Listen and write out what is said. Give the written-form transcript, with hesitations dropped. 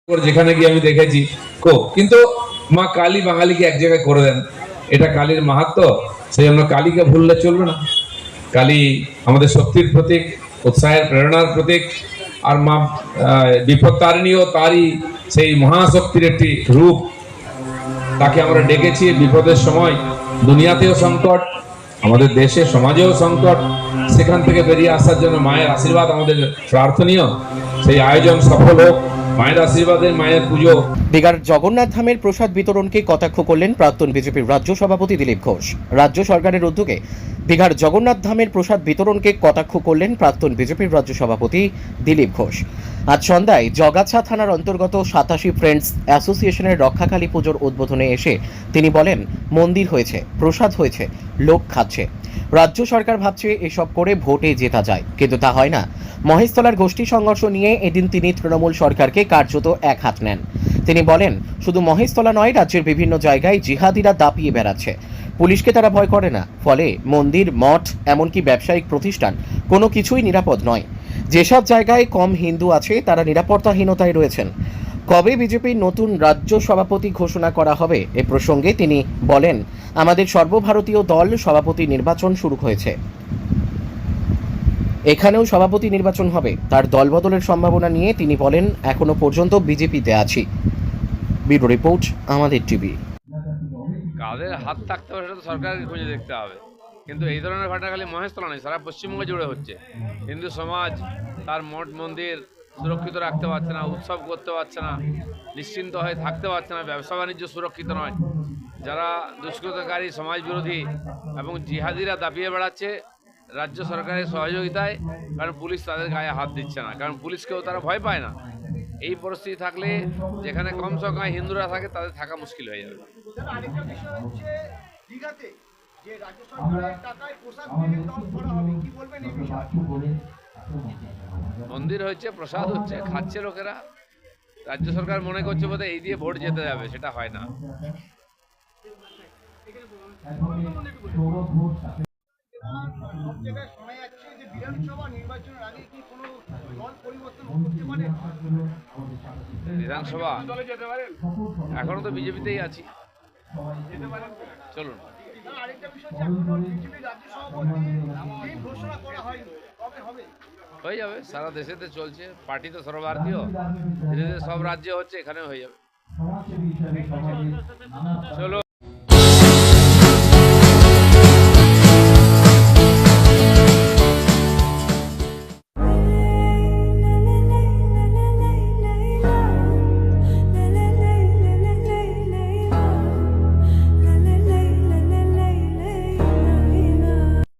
যেখানে গিয়ে আমি দেখেছি কিন্তু মা কালী বাঙালিকে এক জায়গায় করে দেন, এটা কালীর মাহাত্ম্য। সেই জন্য কালীকে ভুললে চলবে না। কালী আমাদের শক্তির প্রতীক, উৎসাহের প্রেরণার প্রতীক। আর মা বিপত্তারিণীও তারই সেই মহাশক্তির একটি রূপ। তাকে আমরা ডেকেছি বিপদের সময়। দুনিয়াতেও সংকট, আমাদের দেশে সমাজেও সংকট, সেখান থেকে বেরিয়ে আসার জন্য মায়ের আশীর্বাদ আমাদের প্রার্থনীয়। সেই আয়োজন সফল হোক, মায়ের আশীর্বাদে, মায়ের পুজো। দীঘার জগন্নাথ ধামের প্রসাদ বিতরণকে কটাক্ষ করলেন প্রাক্তন বিজেপির রাজ্য সভাপতি দিলীপ ঘোষ। রাজ্য সরকারের উদ্যোগে দীঘার জগন্নাথ ধামের প্রসাদ বিতরণকে কটাক্ষ করলেন প্রাক্তন বিজেপির রাজ্য সভাপতি দিলীপ ঘোষ। আজ সন্ধ্যায় জগাছা থানার অন্তর্গত 87 ফ্রেন্ডস অ্যাসোসিয়েশনের রক্ষাকালী পুজোর উদ্বোধনে এসে তিনি বলেন, মন্দির হয়েছে, প্রসাদ হয়েছে, লোক খাচ্ছে। রাজ্য সরকার ভাবছে এসব করে ভোটে জেতা যায়, কিন্তু তা হয় না। মহেশতলার গোষ্ঠী সংঘর্ষ নিয়ে এদিন তিনি তৃণমূল সরকারকে কার্যত এক হাত নেন। তিনি বলেন, শুধু মহেশতলা নয়, রাজ্যের বিভিন্ন জায়গায় জিহাদিরা দাপিয়ে বেড়াচ্ছে। পুলিশকে তারা ভয় করে না, ফলে মন্দির, মঠ, এমনকি ব্যবসায়িক প্রতিষ্ঠান কোনো কিছুই নিরাপদ নয়। যেসব জায়গায় কম হিন্দু আছে তারা নিরাপত্তাহীনতায় রয়েছেন। কবে বিজেপির নতুন রাজ্য সভাপতি ঘোষণা করা হবে এ প্রসঙ্গে তিনি বলেন, আমাদের সর্বভারতীয় দল সভাপতি নির্বাচন শুরু হয়েছে, এখানেও সভাপতি নির্বাচন হবে। তার দলবদলের সম্ভাবনা নিয়ে তিনি বলেন, এখনো পর্যন্ত বিজেপিতে আছি। ব্যুরো রিপোর্ট, আমাদের টিভি। কাদের হাত থাকতে হবে সেটা তো সরকারকে খুঁজে দেখতে হবে, কিন্তু এই ধরনের ঘটনা খালি মহেশতলা নয়, সারা পশ্চিমবঙ্গে জুড়ে হচ্ছে। হিন্দু সমাজ তার মঠ মন্দির সুরক্ষিত রাখতে পারছে না, উৎসব করতে পারছে না, নিশ্চিন্ত হয়ে থাকতে পারছে না, ব্যবসা বাণিজ্য সুরক্ষিত নয়। যারা দুষ্কৃতকারী, সমাজ বিরোধী এবং জিহাদিরা দাপিয়ে বেড়াচ্ছে রাজ্য সরকারের সহযোগিতায়, কারণ পুলিশ তাদের গায়ে হাত দিচ্ছে না, কারণ পুলিশকেও তারা ভয় পায় না। এই পরিস্থিতি থাকলে যেখানে কম সংখ্যায় হিন্দুরা থাকে তাদের থাকা মুশকিল হয়ে যাবে। মন্দির হচ্ছে, প্রসাদ হচ্ছে, খাচ্ছে লোকেরা। রাজ্য সরকার মনে করছে বোধহয় এই দিয়ে ভোট যেতে যাবে, সেটা হয় না। বিধানসভা এখনো তো বিজেপিতেই আছি, চলুন। হয়ে যাবে, সারা দেশেতে চলছে, পার্টি তো সর্বভারতীয়, ধীরে ধীরে সব রাজ্যে হচ্ছে, এখানেও হয়ে যাবে। চলো।